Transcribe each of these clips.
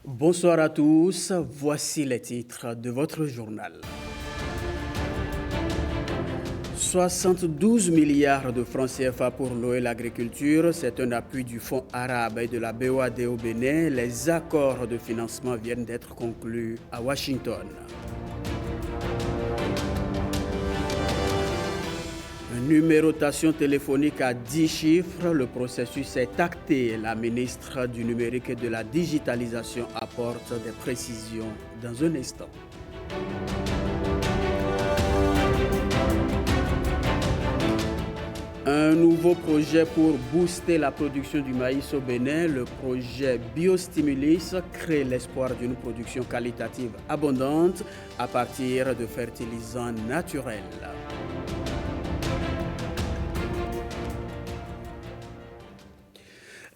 Bonsoir à tous, voici les titres de votre journal. 72 milliards de francs CFA pour l'eau et l'agriculture, c'est un appui du Fonds arabe et de la BOAD au Bénin. Les accords de financement viennent d'être conclus à Washington. Une numérotation téléphonique à 10 chiffres, le processus est acté. La ministre du numérique et de la digitalisation apporte des précisions dans un instant. Un nouveau projet pour booster la production du maïs au Bénin, le projet Biostimulis crée l'espoir d'une production qualitative abondante à partir de fertilisants naturels.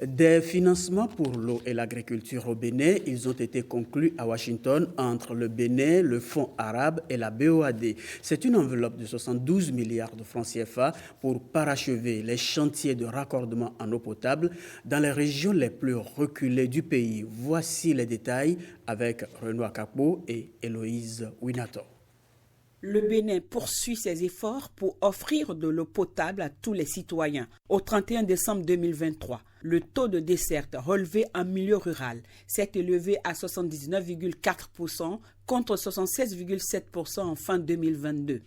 Des financements pour l'eau et l'agriculture au Bénin, ils ont été conclus à Washington entre le Bénin, le Fonds arabe et la BOAD. C'est une enveloppe de 72 milliards de francs CFA pour parachever les chantiers de raccordement en eau potable dans les régions les plus reculées du pays. Voici les détails avec Renoir Capot et Héloïse Winato. Le Bénin poursuit ses efforts pour offrir de l'eau potable à tous les citoyens. Au 31 décembre 2023, le taux de desserte relevé en milieu rural s'est élevé à 79,4% contre 76,7% en fin 2022.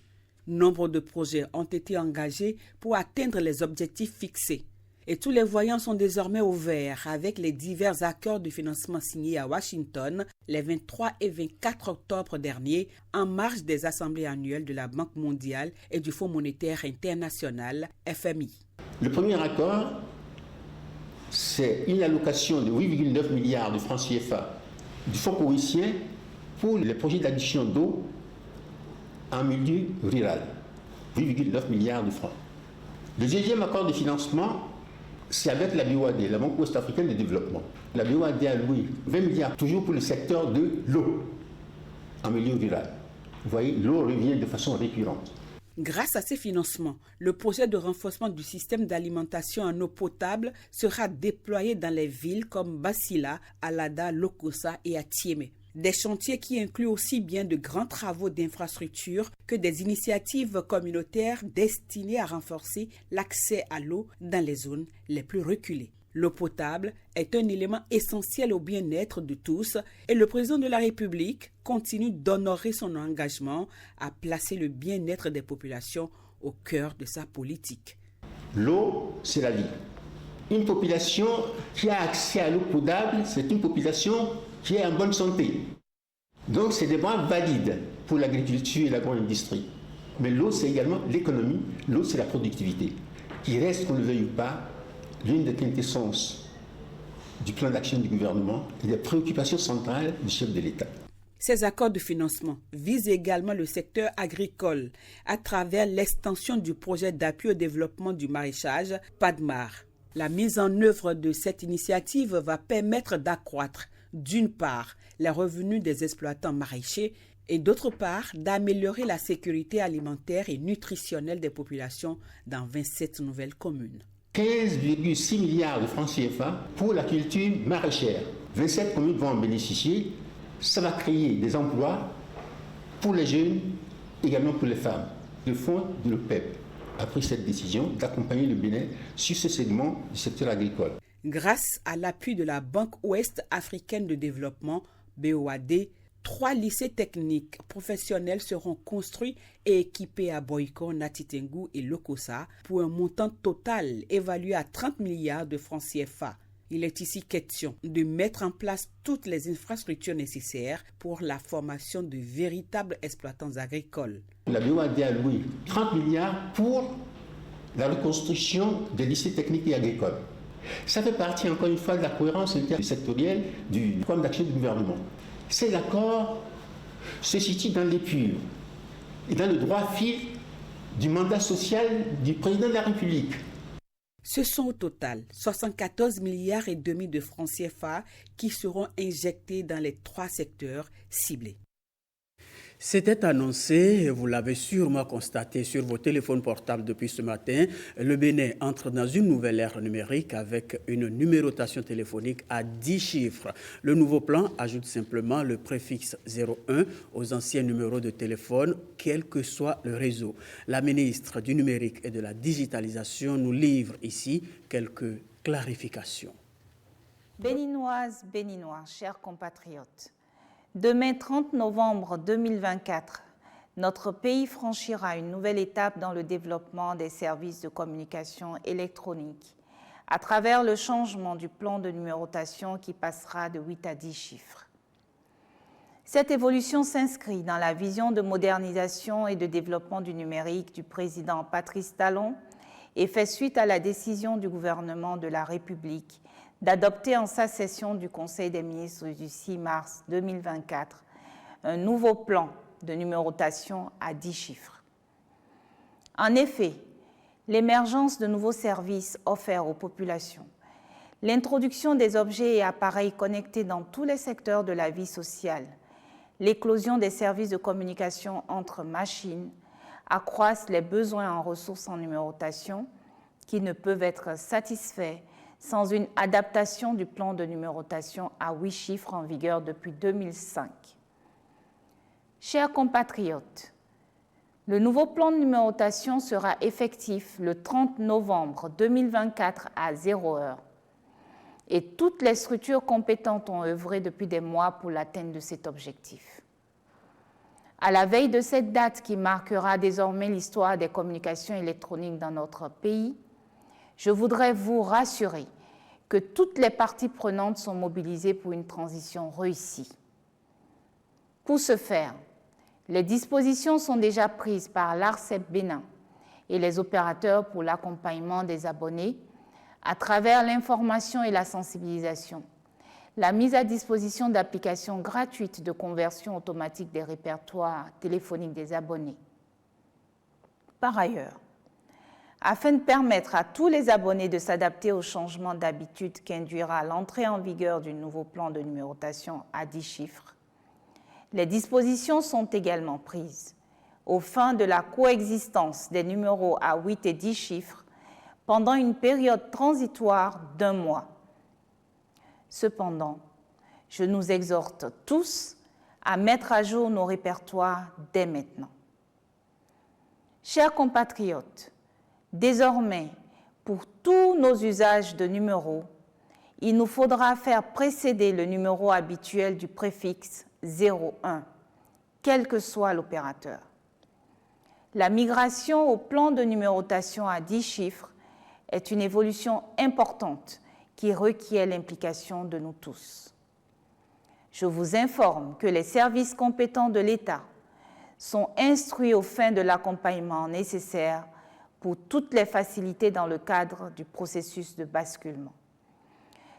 Nombre de projets ont été engagés pour atteindre les objectifs fixés. Et tous les voyants sont désormais au vert avec les divers accords de financement signés à Washington les 23 et 24 octobre dernier en marge des assemblées annuelles de la Banque mondiale et du Fonds monétaire international FMI. Le premier accord, c'est une allocation de 8,9 milliards de francs CFA du Fonds mauricien pour les projets d'addition d'eau en milieu rural. 8,9 milliards de francs. Le deuxième accord de financement, c'est avec la BOAD, la Banque ouest-africaine de développement. La BOAD a alloué 20 milliards, toujours pour le secteur de l'eau, en milieu rural. Vous voyez, l'eau revient de façon récurrente. Grâce à ces financements, le projet de renforcement du système d'alimentation en eau potable sera déployé dans les villes comme Basila, Alada, Lokossa et Atiémé. Des chantiers qui incluent aussi bien de grands travaux d'infrastructure que des initiatives communautaires destinées à renforcer l'accès à l'eau dans les zones les plus reculées. L'eau potable est un élément essentiel au bien-être de tous et le président de la République continue d'honorer son engagement à placer le bien-être des populations au cœur de sa politique. L'eau, c'est la vie. Une population qui a accès à l'eau potable, c'est une population qui est en bonne santé. Donc c'est des points valides pour l'agriculture et l'agro-industrie. Mais l'eau, c'est également l'économie, l'eau, c'est la productivité, qui reste, qu'on ne le veuille pas, l'une des quintessences du plan d'action du gouvernement et des préoccupations centrales du chef de l'État. Ces accords de financement visent également le secteur agricole à travers l'extension du projet d'appui au développement du maraîchage PADMAR. La mise en œuvre de cette initiative va permettre d'accroître, d'une part, les revenus des exploitants maraîchers et d'autre part, d'améliorer la sécurité alimentaire et nutritionnelle des populations dans 27 nouvelles communes. 15,6 milliards de francs CFA pour la culture maraîchère. 27 communes vont en bénéficier. Ça va créer des emplois pour les jeunes, également pour les femmes. Le fonds de l'OPEP a pris cette décision d'accompagner le Bénin sur ce segment du secteur agricole. Grâce à l'appui de la Banque ouest-africaine de développement, BOAD, 3 lycées techniques professionnels seront construits et équipés à Boyko, Natitengu et Lokossa pour un montant total évalué à 30 milliards de francs CFA. Il est ici question de mettre en place toutes les infrastructures nécessaires pour la formation de véritables exploitants agricoles. La BOAD a alloué 30 milliards pour la reconstruction des lycées techniques et agricoles. Ça fait partie, encore une fois, de la cohérence intersectorielle du programme d'action du gouvernement. Ces accords se situent dans l'épure et dans le droit fil du mandat social du président de la République. Ce sont au total 74 milliards et demi de francs CFA qui seront injectés dans les 3 secteurs ciblés. C'était annoncé, vous l'avez sûrement constaté sur vos téléphones portables depuis ce matin, le Bénin entre dans une nouvelle ère numérique avec une numérotation téléphonique à 10 chiffres. Le nouveau plan ajoute simplement le préfixe 01 aux anciens numéros de téléphone, quel que soit le réseau. La ministre du numérique et de la digitalisation nous livre ici quelques clarifications. Béninoises, Béninois, chers compatriotes, demain 30 novembre 2024, notre pays franchira une nouvelle étape dans le développement des services de communication électronique à travers le changement du plan de numérotation qui passera de 8 à 10 chiffres. Cette évolution s'inscrit dans la vision de modernisation et de développement du numérique du président Patrice Talon et fait suite à la décision du gouvernement de la République d'adopter en sa session du Conseil des ministres du 6 mars 2024 un nouveau plan de numérotation à 10 chiffres. En effet, l'émergence de nouveaux services offerts aux populations, l'introduction des objets et appareils connectés dans tous les secteurs de la vie sociale, l'éclosion des services de communication entre machines accroissent les besoins en ressources en numérotation qui ne peuvent être satisfaits sans une adaptation du plan de numérotation à 8 chiffres en vigueur depuis 2005. Chers compatriotes, le nouveau plan de numérotation sera effectif le 30 novembre 2024 à 0h et toutes les structures compétentes ont œuvré depuis des mois pour l'atteinte de cet objectif. À la veille de cette date qui marquera désormais l'histoire des communications électroniques dans notre pays, je voudrais vous rassurer que toutes les parties prenantes sont mobilisées pour une transition réussie. Pour ce faire, les dispositions sont déjà prises par l'ARCEP Bénin et les opérateurs pour l'accompagnement des abonnés à travers l'information et la sensibilisation, la mise à disposition d'applications gratuites de conversion automatique des répertoires téléphoniques des abonnés. Par ailleurs, afin de permettre à tous les abonnés de s'adapter aux changements d'habitude qu'induira l'entrée en vigueur du nouveau plan de numérotation à 10 chiffres, les dispositions sont également prises aux fins de la coexistence des numéros à 8 et 10 chiffres pendant une période transitoire d'1 mois. Cependant, je nous exhorte tous à mettre à jour nos répertoires dès maintenant. Chers compatriotes, désormais, pour tous nos usages de numéros, il nous faudra faire précéder le numéro habituel du préfixe 01, quel que soit l'opérateur. La migration au plan de numérotation à 10 chiffres est une évolution importante qui requiert l'implication de nous tous. Je vous informe que les services compétents de l'État sont instruits aux fins de l'accompagnement nécessaire pour toutes les facilités dans le cadre du processus de basculement.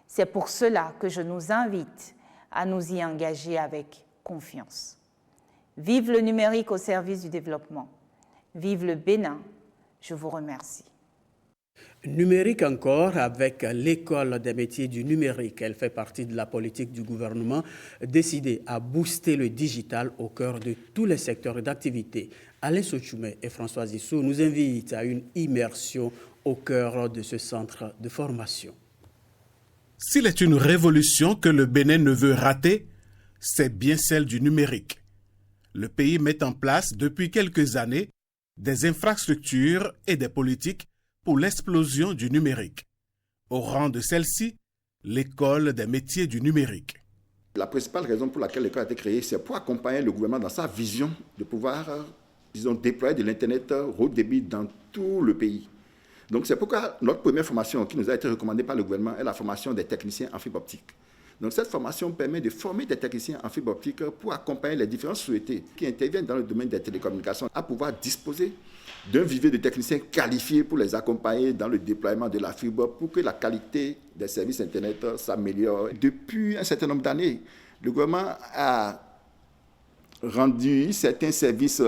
C'est pour cela que je nous invite à nous y engager avec confiance. Vive le numérique au service du développement. Vive le Bénin. Je vous remercie. Numérique encore avec l'école des métiers du numérique. Elle fait partie de la politique du gouvernement décidée à booster le digital au cœur de tous les secteurs d'activité. Alain Sochoumet et Françoise Issou nous invitent à une immersion au cœur de ce centre de formation. S'il est une révolution que le Bénin ne veut rater, c'est bien celle du numérique. Le pays met en place depuis quelques années des infrastructures et des politiques pour l'explosion du numérique. Au rang de celle-ci, l'école des métiers du numérique. La principale raison pour laquelle l'école a été créée, c'est pour accompagner le gouvernement dans sa vision de pouvoir, déployer de l'Internet haut débit dans tout le pays. Donc c'est pourquoi notre première formation qui nous a été recommandée par le gouvernement est la formation des techniciens en fibre optique. Donc cette formation permet de former des techniciens en fibre optique pour accompagner les différents sociétés qui interviennent dans le domaine des télécommunications à pouvoir disposer d'un vivier de techniciens qualifiés pour les accompagner dans le déploiement de la fibre pour que la qualité des services Internet s'améliore. Depuis un certain nombre d'années, le gouvernement a rendu certains services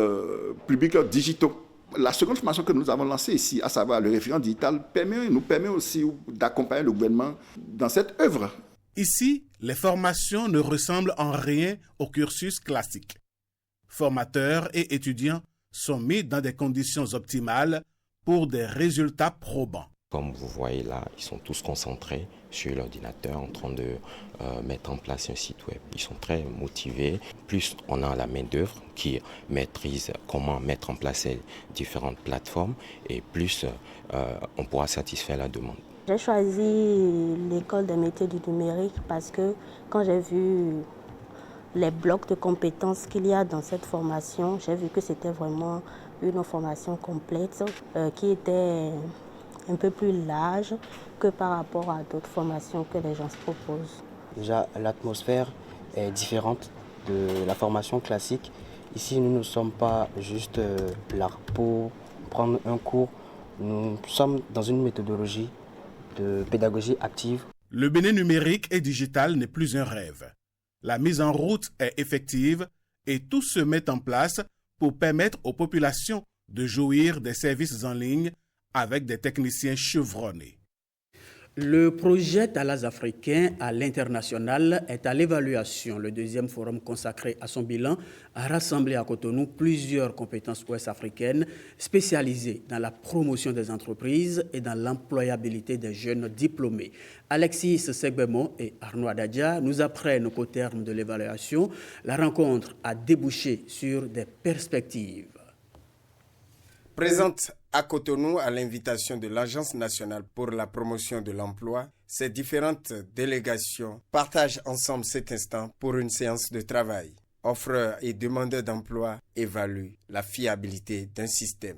publics digitaux. La seconde formation que nous avons lancée ici, à savoir le référent digital, nous permet aussi d'accompagner le gouvernement dans cette œuvre. Ici, les formations ne ressemblent en rien au cursus classique. Formateurs et étudiants sont mis dans des conditions optimales pour des résultats probants. Comme vous voyez là, ils sont tous concentrés sur l'ordinateur en train de mettre en place un site web. Ils sont très motivés. Plus on a la main-d'œuvre qui maîtrise comment mettre en place ces différentes plateformes et plus on pourra satisfaire la demande. J'ai choisi l'école des métiers du numérique parce que quand j'ai vu les blocs de compétences qu'il y a dans cette formation, j'ai vu que c'était vraiment une formation complète qui était un peu plus large que par rapport à d'autres formations que les gens se proposent. Déjà, l'atmosphère est différente de la formation classique. Ici, nous ne sommes pas juste là pour prendre un cours. Nous sommes dans une méthodologie de pédagogie active. Le Bénin numérique et digital n'est plus un rêve. La mise en route est effective et tout se met en place pour permettre aux populations de jouir des services en ligne avec des techniciens chevronnés. Le projet Thalas africain à l'international est à l'évaluation. Le deuxième forum consacré à son bilan a rassemblé à Cotonou plusieurs compétences ouest-africaines spécialisées dans la promotion des entreprises et dans l'employabilité des jeunes diplômés. Alexis Segbemo et Arnaud Adadja nous apprennent qu'au terme de l'évaluation, la rencontre a débouché sur des perspectives. Présente à Cotonou à l'invitation de l'Agence nationale pour la promotion de l'emploi, ces différentes délégations partagent ensemble cet instant pour une séance de travail. Offreurs et demandeurs d'emploi évaluent la fiabilité d'un système.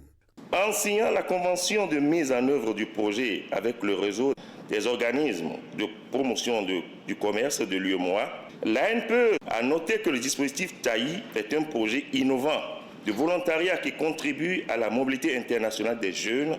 En signant la convention de mise en œuvre du projet avec le réseau des organismes de promotion du commerce de l'UEMOA, l'ANPE a noté que le dispositif TAI est un projet innovant de volontariat qui contribue à la mobilité internationale des jeunes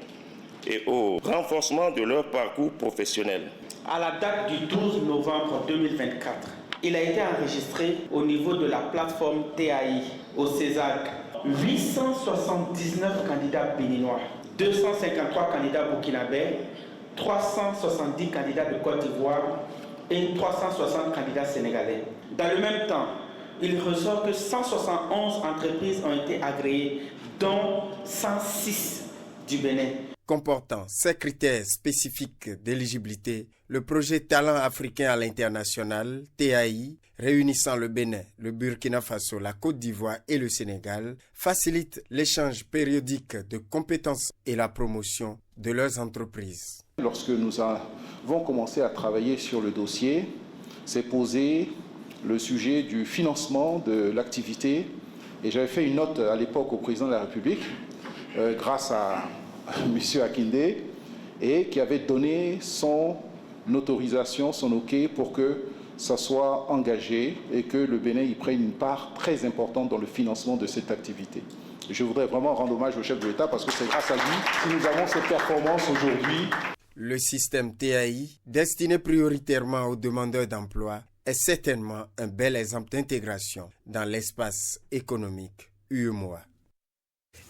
et au renforcement de leur parcours professionnel. À la date du 12 novembre 2024, il a été enregistré au niveau de la plateforme TAI au CESAC 879 candidats béninois, 253 candidats burkinabés, 370 candidats de Côte d'Ivoire et 360 candidats sénégalais. Dans le même temps, il ressort que 171 entreprises ont été agréées, dont 106 du Bénin. Comportant ces critères spécifiques d'éligibilité, le projet Talent africain à l'international, TAI, réunissant le Bénin, le Burkina Faso, la Côte d'Ivoire et le Sénégal, facilite l'échange périodique de compétences et la promotion de leurs entreprises. Lorsque nous avons commencé à travailler sur le dossier, s'est posé le sujet du financement de l'activité. Et j'avais fait une note à l'époque au président de la République, grâce à M. Akindé, et qui avait donné son autorisation, son OK, pour que ça soit engagé et que le Bénin y prenne une part très importante dans le financement de cette activité. Je voudrais vraiment rendre hommage au chef de l'État parce que c'est grâce à lui que nous avons cette performance aujourd'hui. Le système TAI, destiné prioritairement aux demandeurs d'emploi, est certainement un bel exemple d'intégration dans l'espace économique UEMOA.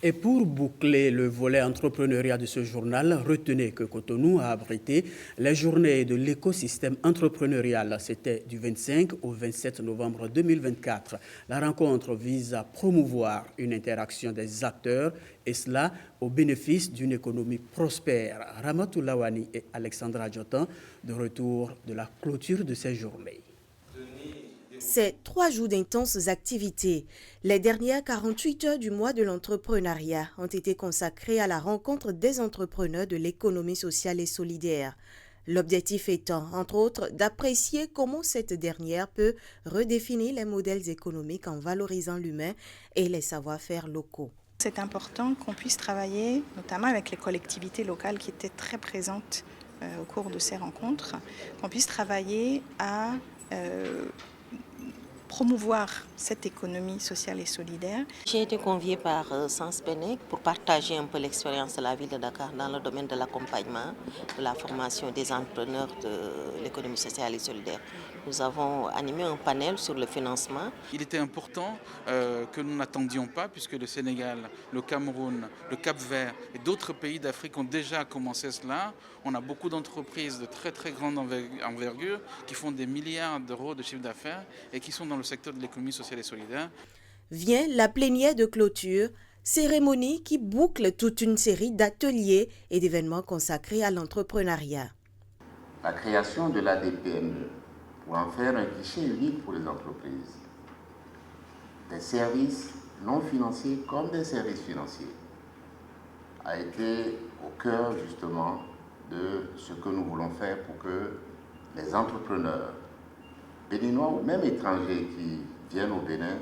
Et pour boucler le volet entrepreneuriat de ce journal, retenez que Cotonou a abrité les journées de l'écosystème entrepreneurial. C'était du 25 au 27 novembre 2024. La rencontre vise à promouvoir une interaction des acteurs et cela au bénéfice d'une économie prospère. Ramatou Lawani et Alexandra Djotan de retour de la clôture de ces journées. C'est 3 jours d'intenses activités. Les dernières 48 heures du mois de l'entrepreneuriat ont été consacrées à la rencontre des entrepreneurs de l'économie sociale et solidaire. L'objectif étant, entre autres, d'apprécier comment cette dernière peut redéfinir les modèles économiques en valorisant l'humain et les savoir-faire locaux. C'est important qu'on puisse travailler, notamment avec les collectivités locales qui étaient très présentes au cours de ces rencontres, qu'on puisse travailler à promouvoir cette économie sociale et solidaire. J'ai été conviée par Sens Benec pour partager un peu l'expérience de la ville de Dakar dans le domaine de l'accompagnement, de la formation des entrepreneurs de l'économie sociale et solidaire. Nous avons animé un panel sur le financement. Il était important que nous n'attendions pas puisque le Sénégal, le Cameroun, le Cap-Vert et d'autres pays d'Afrique ont déjà commencé cela. On a beaucoup d'entreprises de très très grande envergure qui font des milliards d'euros de chiffre d'affaires et qui sont dans le secteur de l'économie sociale et solidaire. Vient la plénière de clôture, cérémonie qui boucle toute une série d'ateliers et d'événements consacrés à l'entrepreneuriat. La création de l'ADPME pour en faire un guichet unique pour les entreprises. Des services non financiers comme des services financiers a été au cœur justement de ce que nous voulons faire pour que les entrepreneurs béninois ou même étrangers qui viennent au Bénin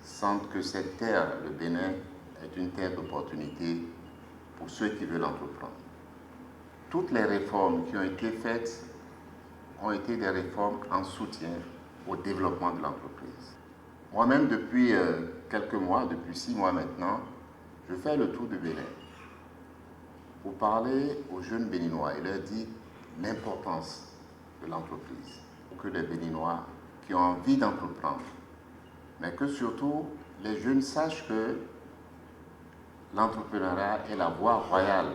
sentent que cette terre, le Bénin, est une terre d'opportunité pour ceux qui veulent entreprendre. Toutes les réformes qui ont été faites ont été des réformes en soutien au développement de l'entreprise. Moi-même, depuis quelques mois, depuis 6 mois maintenant, je fais le tour du Bénin pour parler aux jeunes Béninois et leur dire l'importance de l'entreprise. Pour que les Béninois qui ont envie d'entreprendre, mais que surtout les jeunes sachent que l'entrepreneuriat est la voie royale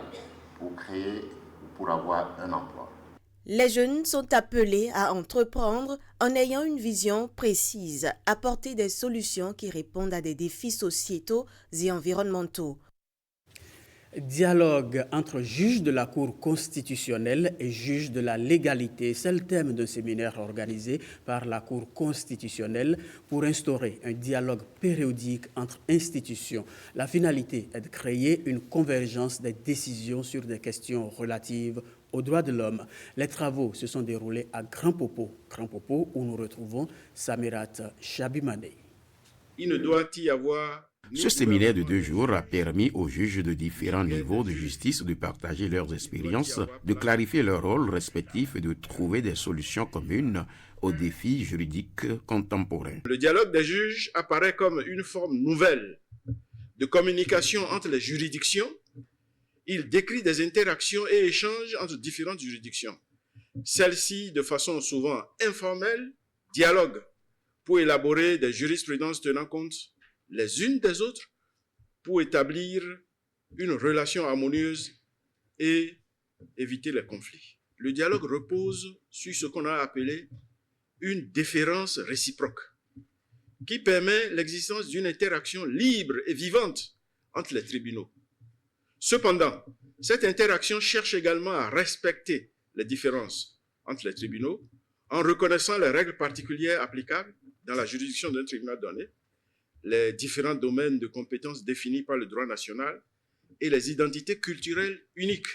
pour créer ou pour avoir un emploi. Les jeunes sont appelés à entreprendre en ayant une vision précise, apporter des solutions qui répondent à des défis sociétaux et environnementaux. Dialogue entre juges de la Cour constitutionnelle et juges de la légalité, c'est le thème d'un séminaire organisé par la Cour constitutionnelle pour instaurer un dialogue périodique entre institutions. La finalité est de créer une convergence des décisions sur des questions relatives aux droits de l'homme. Les travaux se sont déroulés à Grand Popo où nous retrouvons Samirat Chabimane. Il ne doit y avoir... Ce séminaire de 2 jours a permis aux juges de différents niveaux de justice de partager leurs expériences, de clarifier leurs rôles respectifs et de trouver des solutions communes aux défis juridiques contemporains. Le dialogue des juges apparaît comme une forme nouvelle de communication entre les juridictions. Il décrit des interactions et échanges entre différentes juridictions. Celles-ci, de façon souvent informelle, dialoguent pour élaborer des jurisprudences tenant compte les unes des autres pour établir une relation harmonieuse et éviter les conflits. Le dialogue repose sur ce qu'on a appelé une déférence réciproque, qui permet l'existence d'une interaction libre et vivante entre les tribunaux. Cependant, cette interaction cherche également à respecter les différences entre les tribunaux en reconnaissant les règles particulières applicables dans la juridiction d'un tribunal donné, les différents domaines de compétences définis par le droit national et les identités culturelles uniques.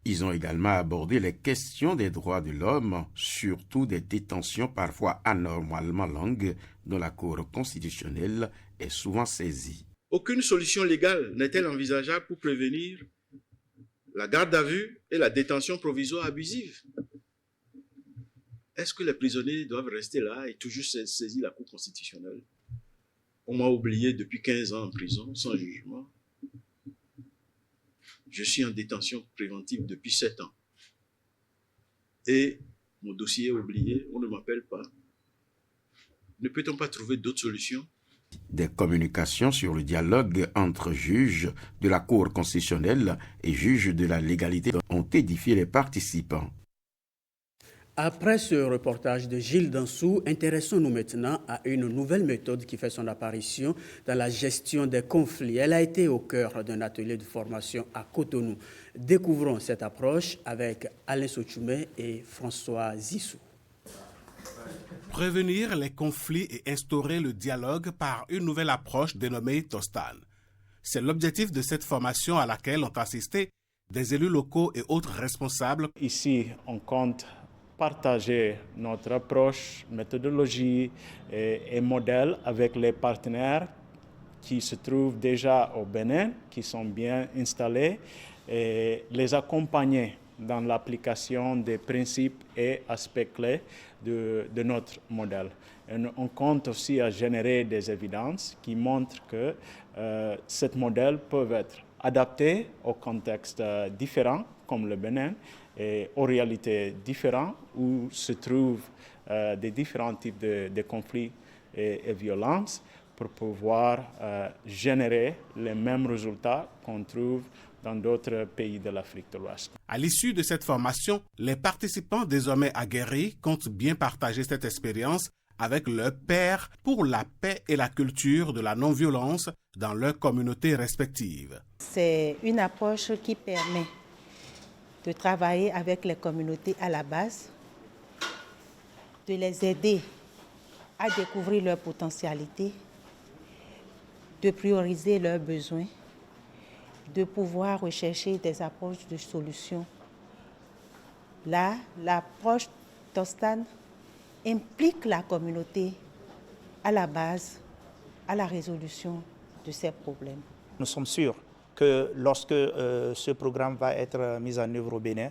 Ils ont également abordé les questions des droits de l'homme, surtout des détentions parfois anormalement longues dont la Cour constitutionnelle est souvent saisie. Aucune solution légale n'est-elle envisageable pour prévenir la garde à vue et la détention provisoire abusive? Est-ce que les prisonniers doivent rester là et toujours saisir la Cour constitutionnelle? On m'a oublié depuis 15 ans en prison, sans jugement. Je suis en détention préventive depuis 7 ans. Et mon dossier est oublié, on ne m'appelle pas. Ne peut-on pas trouver d'autres solutions? Des communications sur le dialogue entre juges de la Cour constitutionnelle et juges de la légalité ont édifié les participants. Après ce reportage de Gilles Dansou, intéressons-nous maintenant à une nouvelle méthode qui fait son apparition dans la gestion des conflits. Elle a été au cœur d'un atelier de formation à Cotonou. Découvrons cette approche avec Alain Sochoumé et François Zissou. Prévenir les conflits et instaurer le dialogue par une nouvelle approche dénommée Tostan. C'est l'objectif de cette formation à laquelle ont assisté des élus locaux et autres responsables. Ici, on compte partager notre approche, méthodologie et modèle avec les partenaires qui se trouvent déjà au Bénin, qui sont bien installés, et les accompagner dans l'application des principes et aspects clés de notre modèle. Et on compte aussi à générer des évidences qui montrent que ce modèle peut être adapté aux contextes différents, comme le Bénin, et aux réalités différentes où se trouvent des différents types de conflits et violences pour pouvoir générer les mêmes résultats qu'on trouve dans d'autres pays de l'Afrique de l'Ouest. À l'issue de cette formation, les participants désormais aguerris comptent bien partager cette expérience avec leurs pairs pour la paix et la culture de la non-violence dans leurs communautés respectives. C'est une approche qui permet de travailler avec les communautés à la base, de les aider à découvrir leurs potentialités, de prioriser leurs besoins, de pouvoir rechercher des approches de solutions. Là, l'approche Tostan implique la communauté à la base, à la résolution de ces problèmes. Nous sommes sûrs que lorsque ce programme va être mis en œuvre au Bénin,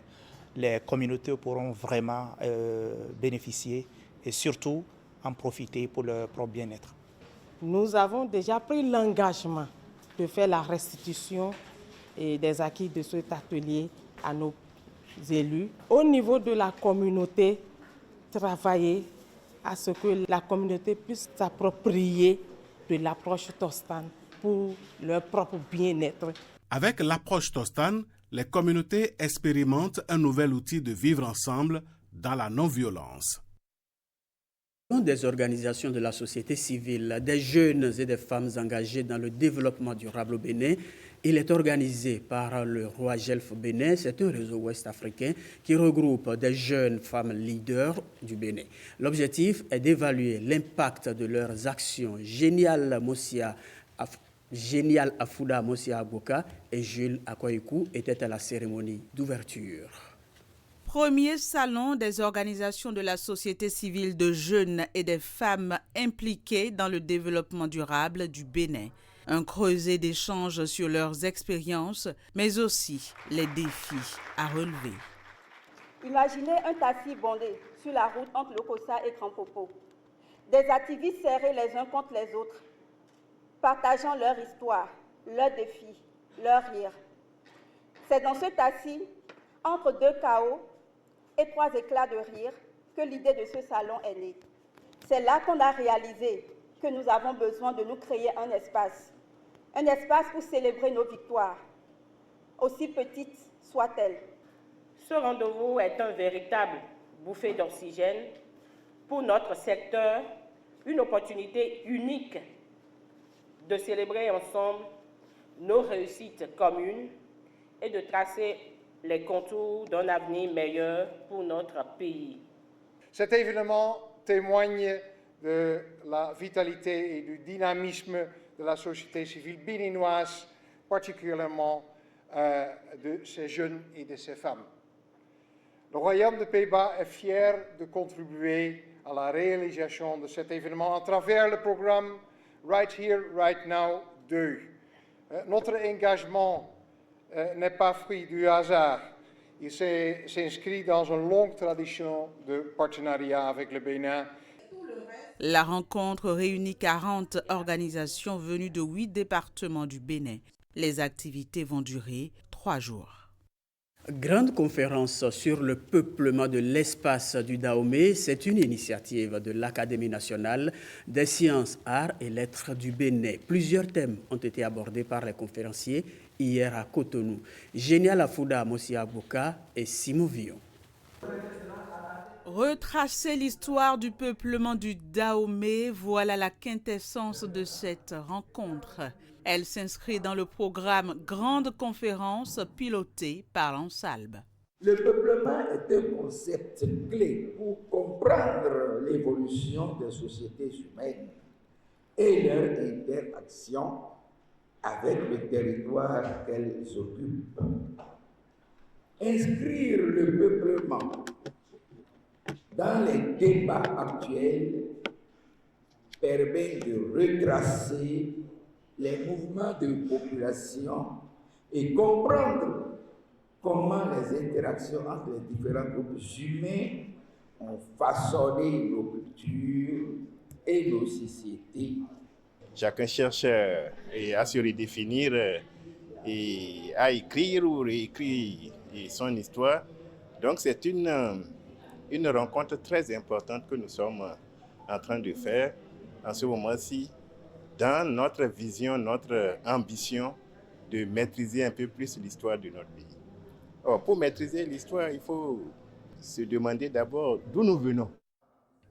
les communautés pourront vraiment bénéficier et surtout en profiter pour leur propre bien-être. Nous avons déjà pris l'engagement de faire la restitution des acquis de cet atelier à nos élus. Au niveau de la communauté, travailler à ce que la communauté puisse s'approprier de l'approche Tostan pour leur propre bien-être. Avec l'approche Tostan, les communautés expérimentent un nouvel outil de vivre ensemble dans la non-violence. Des organisations de la société civile, des jeunes et des femmes engagées dans le développement durable au Bénin, il est organisé par le Roi Gelf Bénin. C'est un réseau ouest-africain qui regroupe des jeunes femmes leaders du Bénin. L'objectif est d'évaluer l'impact de leurs actions. Génial Afouda Mosia Agoka et Jules Akoykou étaient à la cérémonie d'ouverture. Premier salon des organisations de la société civile de jeunes et des femmes impliquées dans le développement durable du Bénin. Un creuset d'échanges sur leurs expériences, mais aussi les défis à relever. Imaginez un taxi bondé sur la route entre Lokossa et Grand Popo. Des activistes serrés les uns contre les autres, partageant leur histoire, leurs défis, leurs rires. C'est dans ce taxi, entre deux chaos et trois éclats de rire, que l'idée de ce salon est née. C'est là qu'on a réalisé que nous avons besoin de nous créer un espace pour célébrer nos victoires, aussi petites soient-elles. Ce rendez-vous est un véritable bouffée d'oxygène pour notre secteur, une opportunité unique de célébrer ensemble nos réussites communes et de tracer les contours d'un avenir meilleur pour notre pays. Cet événement témoigne de la vitalité et du dynamisme de la société civile béninoise, particulièrement de ces jeunes et de ces femmes. Le Royaume de Pays-Bas est fier de contribuer à la réalisation de cet événement à travers le programme Right Here, Right Now 2. Notre engagement n'est pas fruit du hasard. Il s'inscrit dans une longue tradition de partenariat avec le Bénin. La rencontre réunit 40 organisations venues de 8 départements du Bénin. Les activités vont durer 3 jours. Grande conférence sur le peuplement de l'espace du Dahomey, c'est une initiative de l'Académie nationale des sciences, arts et lettres du Bénin. Plusieurs thèmes ont été abordés par les conférenciers hier à Cotonou. Génial Afouda Mosia Agoka et Simon Villon. Retracer l'histoire du peuplement du Dahomey, voilà la quintessence de cette rencontre. Elle s'inscrit dans le programme Grande Conférence pilotée par l'Ansalbe. Le peuplement est un concept clé pour comprendre l'évolution des sociétés humaines et leur interaction avec le territoire qu'elles occupent. Inscrire le peuplement dans les débats actuels permet de retracer les mouvements de population et comprendre comment les interactions entre les différents groupes humains ont façonné nos cultures et nos sociétés. Chacun cherche à se redéfinir et à écrire ou réécrire son histoire. Donc c'est une rencontre très importante que nous sommes en train de faire en ce moment-ci, dans notre vision, notre ambition de maîtriser un peu plus l'histoire de notre pays. Or, pour maîtriser l'histoire, il faut se demander d'abord d'où nous venons.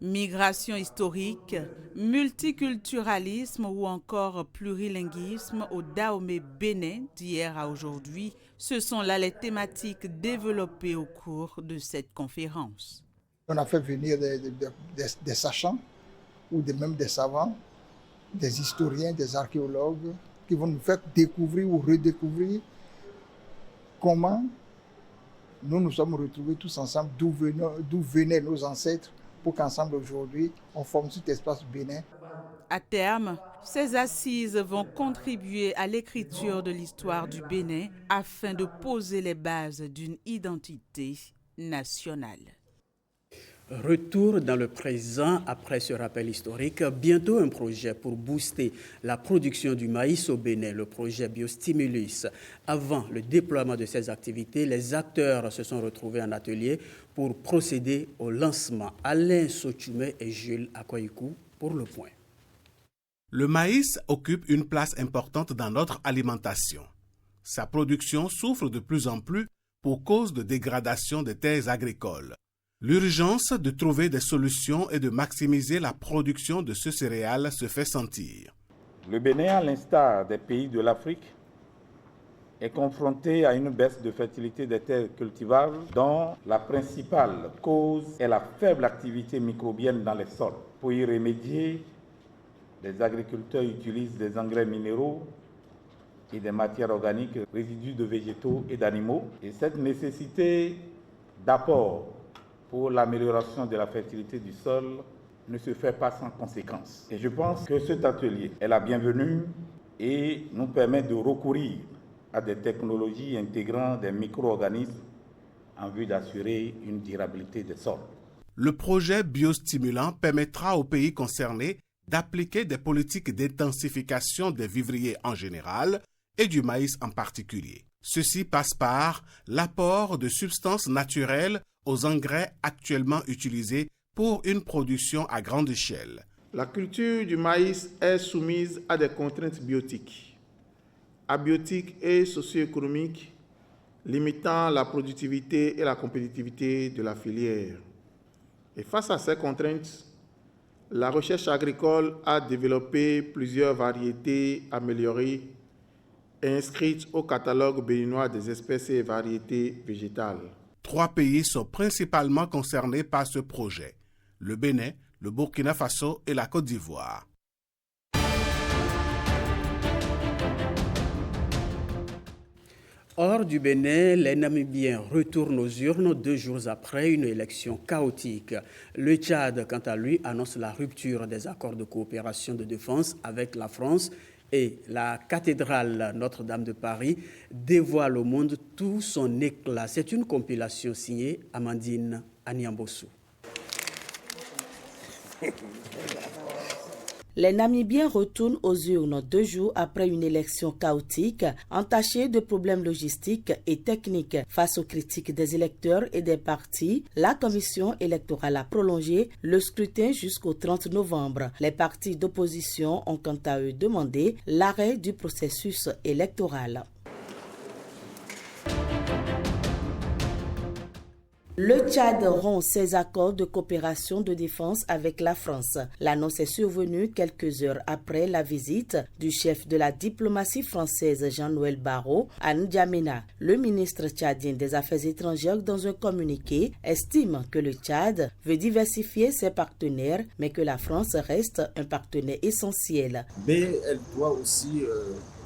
Migration historique, multiculturalisme ou encore plurilinguisme au Dahomey Bénin d'hier à aujourd'hui, ce sont là les thématiques développées au cours de cette conférence. On a fait venir des sachants ou même des savants, des historiens, des archéologues qui vont nous faire découvrir ou redécouvrir comment nous nous sommes retrouvés tous ensemble, d'où venaient nos ancêtres, pour qu'ensemble aujourd'hui, on forme cet espace Bénin. À terme, ces assises vont contribuer à l'écriture de l'histoire du Bénin afin de poser les bases d'une identité nationale. Retour dans le présent après ce rappel historique. Bientôt un projet pour booster la production du maïs au Bénin, le projet Biostimulus. Avant le déploiement de ces activités, les acteurs se sont retrouvés en atelier pour procéder au lancement. Alain Sochoumé et Jules Akoyikou pour le point. Le maïs occupe une place importante dans notre alimentation. Sa production souffre de plus en plus pour cause de dégradation des terres agricoles. L'urgence de trouver des solutions et de maximiser la production de ce céréale se fait sentir. Le Bénin, à l'instar des pays de l'Afrique, est confronté à une baisse de fertilité des terres cultivables dont la principale cause est la faible activité microbienne dans les sols. Pour y remédier, les agriculteurs utilisent des engrais minéraux et des matières organiques, résidus de végétaux et d'animaux. Et cette nécessité d'apport pour l'amélioration de la fertilité du sol ne se fait pas sans conséquence. Et je pense que cet atelier est la bienvenue et nous permet de recourir à des technologies intégrant des micro-organismes en vue d'assurer une durabilité des sols. Le projet biostimulant permettra aux pays concernés d'appliquer des politiques d'intensification des vivriers en général et du maïs en particulier. Ceci passe par l'apport de substances naturelles aux engrais actuellement utilisés pour une production à grande échelle. La culture du maïs est soumise à des contraintes biotiques, abiotiques et socio-économiques, limitant la productivité et la compétitivité de la filière. Et face à ces contraintes, la recherche agricole a développé plusieurs variétés améliorées et inscrites au catalogue béninois des espèces et variétés végétales. 3 pays sont principalement concernés par ce projet: le Bénin, le Burkina Faso et la Côte d'Ivoire. Hors du Bénin, les Namibiens retournent aux urnes 2 jours après une élection chaotique. Le Tchad, quant à lui, annonce la rupture des accords de coopération de défense avec la France et la cathédrale Notre-Dame de Paris dévoile au monde tout son éclat. C'est une compilation signée Amandine Aniambossou. Les Namibiens retournent aux urnes 2 jours après une élection chaotique, entachée de problèmes logistiques et techniques. Face aux critiques des électeurs et des partis, la commission électorale a prolongé le scrutin jusqu'au 30 novembre. Les partis d'opposition ont quant à eux demandé l'arrêt du processus électoral. Le Tchad rompt ses accords de coopération de défense avec la France. L'annonce est survenue quelques heures après la visite du chef de la diplomatie française Jean-Noël Barrot à N'Djamena. Le ministre tchadien des Affaires étrangères, dans un communiqué, estime que le Tchad veut diversifier ses partenaires, mais que la France reste un partenaire essentiel. Mais elle doit aussi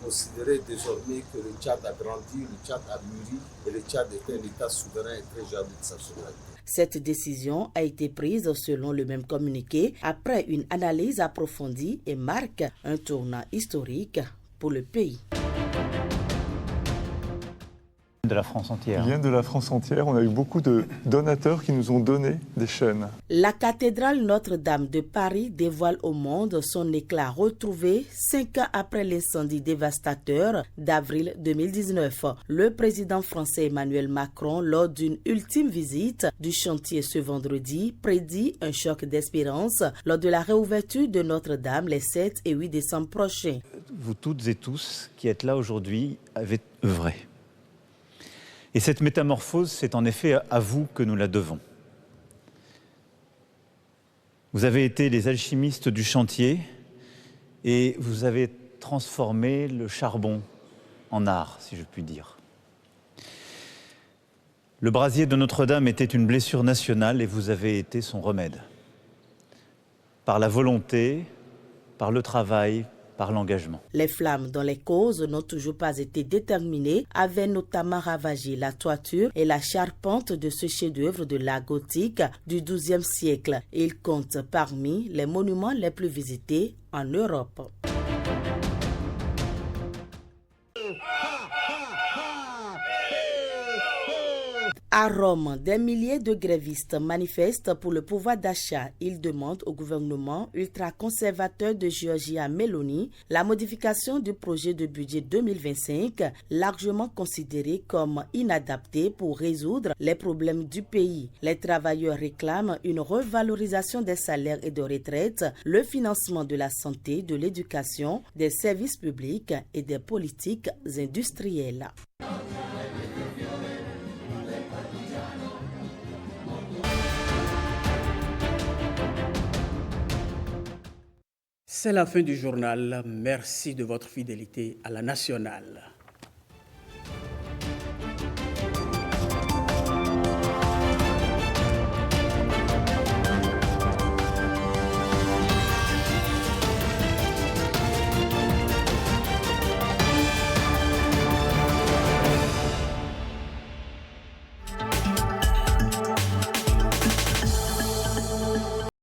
considérer désormais que le Tchad a grandi, le Tchad a mûri et le Tchad est un État souverain et très jaloux de sa souveraineté. Cette décision a été prise selon le même communiqué après une analyse approfondie et marque un tournant historique pour le pays. De la France entière. Il vient de la France entière. On a eu beaucoup de donateurs qui nous ont donné des chaînes. La cathédrale Notre-Dame de Paris dévoile au monde son éclat retrouvé 5 ans après l'incendie dévastateur d'avril 2019. Le président français Emmanuel Macron, lors d'une ultime visite du chantier ce vendredi, prédit un choc d'espérance lors de la réouverture de Notre-Dame les 7 et 8 décembre prochains. Vous toutes et tous qui êtes là aujourd'hui avez œuvré. Et cette métamorphose, c'est en effet à vous que nous la devons. Vous avez été les alchimistes du chantier et vous avez transformé le charbon en art, si je puis dire. Le brasier de Notre-Dame était une blessure nationale et vous avez été son remède. Par la volonté, par le travail, par l'engagement. Les flammes dont les causes n'ont toujours pas été déterminées avaient notamment ravagé la toiture et la charpente de ce chef-d'œuvre de l'art gothique du XIIe siècle. Il compte parmi les monuments les plus visités en Europe. À Rome, des milliers de grévistes manifestent pour le pouvoir d'achat. Ils demandent au gouvernement ultra-conservateur de Giorgia Meloni la modification du projet de budget 2025, largement considéré comme inadapté pour résoudre les problèmes du pays. Les travailleurs réclament une revalorisation des salaires et de retraites, le financement de la santé, de l'éducation, des services publics et des politiques industrielles. C'est la fin du journal. Merci de votre fidélité à la nationale.